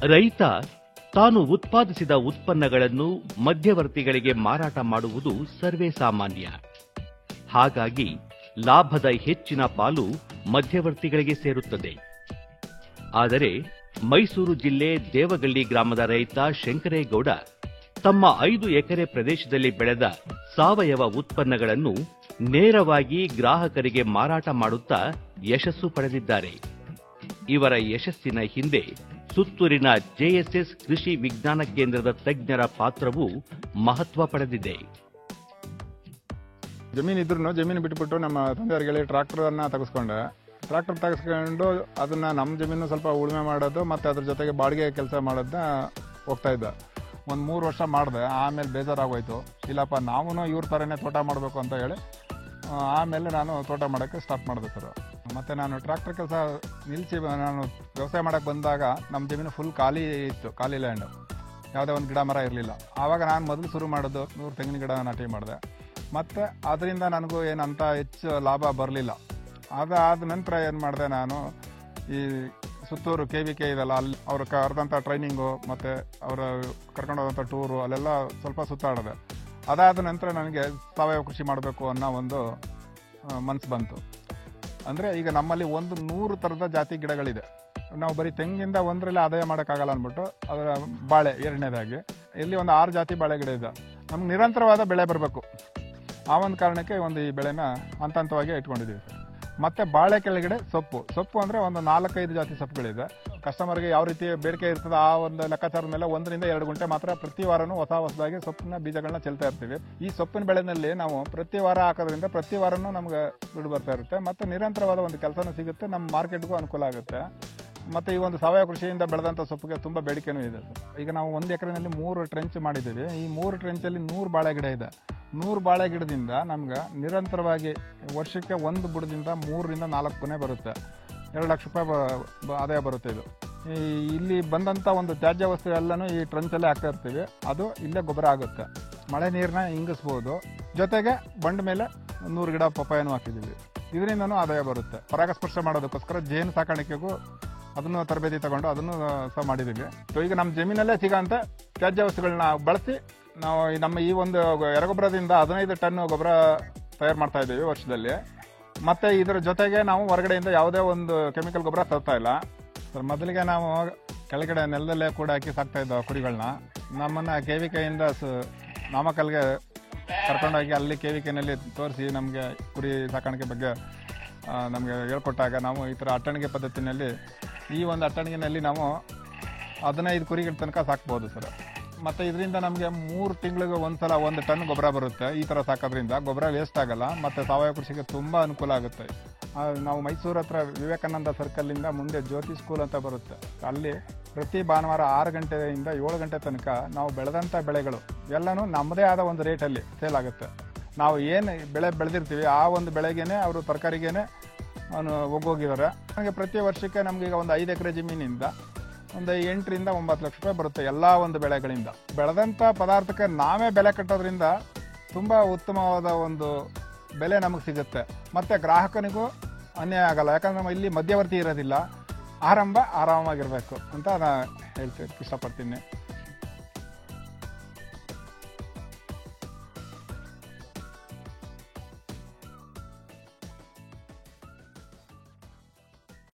ರೈತ ತಾನು ಉತ್ಪಾದಿಸಿದ ಉತ್ಪನ್ನಗಳನ್ನು ಮಧ್ಯವರ್ತಿಗಳಿಗೆ ಮಾರಾಟ ಮಾಡುವುದು ಸರ್ವೇ ಸಾಮಾನ್ಯ. ಹಾಗಾಗಿ ಲಾಭದ ಹೆಚ್ಚಿನ ಪಾಲು ಮಧ್ಯವರ್ತಿಗಳಿಗೆ ಸೇರುತ್ತದೆ. ಆದರೆ ಮೈಸೂರು ಜಿಲ್ಲೆ ದೇವಗಳ್ಳಿ ಗ್ರಾಮದ ರೈತ ಶಂಕರೇಗೌಡ ತಮ್ಮ 5 ಎಕರೆ ಪ್ರದೇಶದಲ್ಲಿ ಬೆಳೆದ ಸಾವಯವ ಉತ್ಪನ್ನಗಳನ್ನು ನೇರವಾಗಿ ಗ್ರಾಹಕರಿಗೆ ಮಾರಾಟ ಮಾಡುತ್ತಾ ಯಶಸ್ಸು ಪಡೆದಿದ್ದಾರೆ. ಇವರ ಯಶಸ್ಸಿನ ಹಿಂದೆ ಸುತ್ತೂರಿನ ಜೆಎಸ್ಎಸ್ ಕೃಷಿ ವಿಜ್ಞಾನ ಕೇಂದ್ರದ ತಜ್ಞರ ಪಾತ್ರವೂ ಮಹತ್ವ ಪಡೆದಿದೆ. ಜಮೀನಿದ್ರು ಜಮೀನು ಬಿಟ್ಬಿಟ್ಟು ನಮ್ಮ ತಂದೆಯವರಿಗೆ ಟ್ರಾಕ್ಟರ್ ಅನ್ನ ತೆಗೆಸ್ಕೊಂಡೆ. ಟ್ರಾಕ್ಟರ್ ತೆಗೆಸ್ಕೊಂಡು ಅದನ್ನ ನಮ್ಮ ಜಮೀನು ಸ್ವಲ್ಪ ಉಳುಮೆ ಮಾಡೋದು ಮತ್ತೆ ಅದ್ರ ಜೊತೆಗೆ ಬಾಡಿಗೆ ಕೆಲಸ ಮಾಡೋದನ್ನ ಹೋಗ್ತಾ ಇದ್ದ. ಒಂದು 3 ವರ್ಷ ಮಾಡಿದೆ. ಆಮೇಲೆ ಬೇಜಾರಾಗೋಯ್ತು. ಇಲ್ಲಪ್ಪ ನಾವು ಇವ್ರ ಥರನೇ ತೋಟ ಮಾಡಬೇಕು ಅಂತ ಹೇಳಿ ಆಮೇಲೆ ನಾನು ತೋಟ ಮಾಡೋಕ್ಕೆ ಸ್ಟಾರ್ಟ್ ಮಾಡಿದೆ ಸರ್. ಮತ್ತು ನಾನು ಟ್ರಾಕ್ಟರ್ ಕೆಲಸ ನಿಲ್ಲಿಸಿ ನಾನು ವ್ಯವಸಾಯ ಮಾಡೋಕ್ಕೆ ಬಂದಾಗ ನಮ್ಮ ಜಮೀನು ಫುಲ್ ಖಾಲಿ ಇತ್ತು, ಖಾಲಿ ಲ್ಯಾಂಡು, ಯಾವುದೇ ಒಂದು ಗಿಡ ಮರ ಇರಲಿಲ್ಲ. ಆವಾಗ ನಾನು ಮೊದಲು ಶುರು ಮಾಡೋದು 100 ತೆಂಗಿನ ಗಿಡ ನಾಟಿ ಮಾಡಿದೆ. ಮತ್ತು ಅದರಿಂದ ನನಗೂ ಏನಂತ ಹೆಚ್ಚು ಲಾಭ ಬರಲಿಲ್ಲ. ಅದಾದ ನಂತರ ಏನು ಮಾಡಿದೆ, ನಾನು ಈ ಸುತ್ತೂರು KVK ಇದೆಲ್ಲ, ಅಲ್ಲಿ ಅವ್ರ ಕರೆದಂಥ ಟ್ರೈನಿಂಗು ಮತ್ತು ಅವರ ಕರ್ಕೊಂಡು ಹೋದಂಥ ಟೂರು ಅಲ್ಲೆಲ್ಲ ಸ್ವಲ್ಪ ಸುತ್ತಾಡಿದೆ. ಅದಾದ ನಂತರ ನನಗೆ ಸಾವಯವ ಕೃಷಿ ಮಾಡಬೇಕು ಅನ್ನೋ ಒಂದು ಮನಸ್ಸು ಬಂತು. ಅಂದರೆ ಈಗ ನಮ್ಮಲ್ಲಿ 100 ಥರದ ಜಾತಿ ಗಿಡಗಳಿದೆ. ನಾವು ಬರೀ ತೆಂಗಿಂದ ಒಂದರಲ್ಲಿ ಆದಾಯ ಮಾಡೋಕ್ಕಾಗಲ್ಲ ಅಂದ್ಬಿಟ್ಟು ಅದರ ಬಾಳೆ ಎರಡನೇದಾಗಿ ಇಲ್ಲಿ ಒಂದು 6 ಜಾತಿ ಬಾಳೆ ಗಿಡ ಇದೆ. ನಮ್ಗೆ ನಿರಂತರವಾದ ಬೆಳೆ ಬರಬೇಕು. ಆ ಒಂದು ಕಾರಣಕ್ಕೆ ಈ ಬೆಳೆನ ಹಂತ ಹಂತವಾಗಿ ಇಟ್ಕೊಂಡಿದ್ದೀವಿ ಸರ್. ಮತ್ತು ಬಾಳೆ ಕೆಳಗಡೆ ಸೊಪ್ಪು ಅಂದರೆ ಒಂದು 4-5 ಜಾತಿ ಸೊಪ್ಪುಗಳಿದೆ. ಕಸ್ಟಮರ್ಗೆ ಯಾವ ರೀತಿ ಬೇಡಿಕೆ ಇರ್ತದೆ ಆ ಒಂದು ಲೆಕ್ಕಾಚಾರದ ಮೇಲೆ 1 ರಿಂದ 2 ಗುಂಟೆ ಮಾತ್ರ ಪ್ರತಿ ವಾರನೂ ಹೊಸದಾಗಿ ಸೊಪ್ಪಿನ ಬೀಜಗಳನ್ನ ಚೆಲ್ತಾ ಇರ್ತೀವಿ. ಈ ಸೊಪ್ಪಿನ ಬೆಳೆನಲ್ಲಿ ನಾವು ಪ್ರತಿ ವಾರ ಹಾಕೋದ್ರಿಂದ ಪ್ರತಿ ವಾರನೂ ನಮ್ಗೆ ದುಡ್ಡು ಬರ್ತಾ ಇರುತ್ತೆ. ಮತ್ತು ನಿರಂತರವಾದ ಒಂದು ಕೆಲಸನೂ ಸಿಗುತ್ತೆ, ನಮ್ಮ ಮಾರ್ಕೆಟ್ಗೂ ಅನುಕೂಲ ಆಗುತ್ತೆ. ಮತ್ತು ಈ ಒಂದು ಸಾವಯವ ಕೃಷಿಯಿಂದ ಬೆಳೆದಂಥ ಸೊಪ್ಪಿಗೆ ತುಂಬ ಬೇಡಿಕೆನೂ ಇದೆ ಸರ್. ಈಗ ನಾವು 1 ಎಕರೆನಲ್ಲಿ 3 ಟ್ರೆಂಚ್ ಮಾಡಿದ್ದೀವಿ. ಈ 3 ಟ್ರೆಂಚಲ್ಲಿ 100 ಬಾಳೆ ಗಿಡ ಇದೆ. 100 ಬಾಳೆ ಗಿಡದಿಂದ ನಮ್ಗೆ ನಿರಂತರವಾಗಿ ವರ್ಷಕ್ಕೆ 1 ಬುಡದಿಂದ 3 ರಿಂದ 4 ಕೊನೆ ಬರುತ್ತೆ. 2 ಲಕ್ಷ ರೂಪಾಯಿ ಆದಾಯ ಬರುತ್ತೆ. ಇದು ಇಲ್ಲಿ ಬಂದಂಥ ಒಂದು ತ್ಯಾಜ್ಯ ವಸ್ತು ಎಲ್ಲನೂ ಈ ಟ್ರಂಚಲ್ಲೇ ಹಾಕ್ತಾ ಇರ್ತೀವಿ. ಅದು ಇಲ್ಲೇ ಗೊಬ್ಬರ ಆಗುತ್ತೆ. ಮಳೆ ನೀರನ್ನ ಇಂಗಿಸ್ಬೋದು. ಜೊತೆಗೆ ಬಂಡ ಮೇಲೆ 100 ಗಿಡ ಪಪ್ಪಾಯನೂ ಹಾಕಿದ್ದೀವಿ. ಇದರಿಂದನೂ ಆದಾಯ ಬರುತ್ತೆ. ಪರಾಗಸ್ಪರ್ಶ ಮಾಡೋದಕ್ಕೋಸ್ಕರ ಜೇನು ಸಾಕಾಣಿಕೆಗೂ ಅದನ್ನು ತರಬೇತಿ ತಗೊಂಡು ಅದನ್ನು ಸಹ ಮಾಡಿದ್ದೀವಿ. ಸೊ ಈಗ ನಮ್ಮ ಜಮೀನಲ್ಲೇ ಸಿಗೋಂಥ ತ್ಯಾಜ್ಯ ವಸ್ತುಗಳನ್ನ ಬಳಸಿ ನಾವು ನಮ್ಮ ಈ ಒಂದು ಎರೆಗೊಬ್ಬರದಿಂದ 15 ಟನ್ ಗೊಬ್ಬರ ತಯಾರು ಮಾಡ್ತಾ ಇದ್ದೀವಿ ವರ್ಷದಲ್ಲಿ. ಮತ್ತು ಇದರ ಜೊತೆಗೆ ನಾವು ಹೊರಗಡೆಯಿಂದ ಯಾವುದೇ ಒಂದು ಕೆಮಿಕಲ್ ಗೊಬ್ಬರ ತರ್ತಾ ಇಲ್ಲ ಸರ್. ಮೊದಲಿಗೆ ನಾವು ಕೆಳಗಡೆ ನೆಲದಲ್ಲೇ ಕೂಡ ಹಾಕಿ ಸಾಕ್ತಾ ಇದ್ದೋ ಕುರಿಗಳನ್ನ. ನಮ್ಮನ್ನು KVKಯಿಂದ ನಾಮಕಲ್ಗೆ ಕರ್ಕೊಂಡೋಗಿ ಅಲ್ಲಿ KVKನಲ್ಲಿ ತೋರಿಸಿ ನಮಗೆ ಕುರಿ ಸಾಕಾಣಿಕೆ ಬಗ್ಗೆ ನಮಗೆ ಹೇಳ್ಕೊಟ್ಟಾಗ ನಾವು ಈ ಥರ ಅಟ್ಟಣಿಗೆ ಪದ್ಧತಿನಲ್ಲಿ ಈ ಒಂದು ಅಟ್ಟಣಿಗೆನಲ್ಲಿ ನಾವು 15 ಕುರಿಗಳ ತನಕ ಸಾಕ್ಬೋದು ಸರ್. ಮತ್ತು ಇದರಿಂದ ನಮಗೆ 3 ತಿಂಗಳಿಗೆ ಒಂದ್ಸಲ 1 ಟನ್ ಗೊಬ್ಬರ ಬರುತ್ತೆ. ಈ ಥರ ಸಾಕೋದ್ರಿಂದ ಗೊಬ್ಬರ ವೇಸ್ಟ್ ಆಗಲ್ಲ ಮತ್ತು ಸಾವಯವ ಕೃಷಿಗೆ ತುಂಬ ಅನುಕೂಲ ಆಗುತ್ತೆ. ನಾವು ಮೈಸೂರು ಹತ್ರ ವಿವೇಕಾನಂದ ಸರ್ಕಲ್ಲಿಂದ ಮುಂದೆ ಜ್ಯೋತಿ ಸ್ಕೂಲ್ ಅಂತ ಬರುತ್ತೆ. ಅಲ್ಲಿ ಪ್ರತಿ ಭಾನುವಾರ 6 ಗಂಟೆಯಿಂದ 7 ಗಂಟೆ ತನಕ ನಾವು ಬೆಳೆದಂಥ ಬೆಳೆಗಳು ಎಲ್ಲನೂ ನಮ್ಮದೇ ಆದ ಒಂದು ರೇಟಲ್ಲಿ ಸೇಲ್ ಆಗುತ್ತೆ. ನಾವು ಏನು ಬೆಳೆ ಬೆಳೆದಿರ್ತೀವಿ ಆ ಒಂದು ಬೆಳೆಗೇನೆ ಅವರು ತರಕಾರಿಗೇನೆ ಹೋಗಿದ್ದಾರೆ. ನನಗೆ ಪ್ರತಿ ವರ್ಷಕ್ಕೆ ನಮಗೀಗ ಒಂದು 5 ಎಕರೆ ಜಮೀನಿಂದ ಒಂದು 8 ರಿಂದ 9 ಲಕ್ಷ ರೂಪಾಯಿ ಬರುತ್ತೆ ಎಲ್ಲ ಒಂದು ಬೆಳೆಗಳಿಂದ. ಬೆಳೆದಂಥ ಪದಾರ್ಥಕ್ಕೆ ನಾವೇ ಬೆಲೆ ಕಟ್ಟೋದ್ರಿಂದ ತುಂಬ ಉತ್ತಮವಾದ ಒಂದು ಬೆಲೆ ನಮಗೆ ಸಿಗುತ್ತೆ. ಮತ್ತು ಗ್ರಾಹಕನಿಗೂ ಅನ್ಯಾಯ ಆಗಲ್ಲ. ಯಾಕಂದ್ರೆ ನಮ್ಮ ಇಲ್ಲಿ ಮಧ್ಯವರ್ತಿ ಇರೋದಿಲ್ಲ. ಆರಂಭ ಆರಾಮಾಗಿರಬೇಕು ಅಂತ ನಾನು ಹೇಳ್ತೀನಿ, ಇಷ್ಟಪಡ್ತೀನಿ.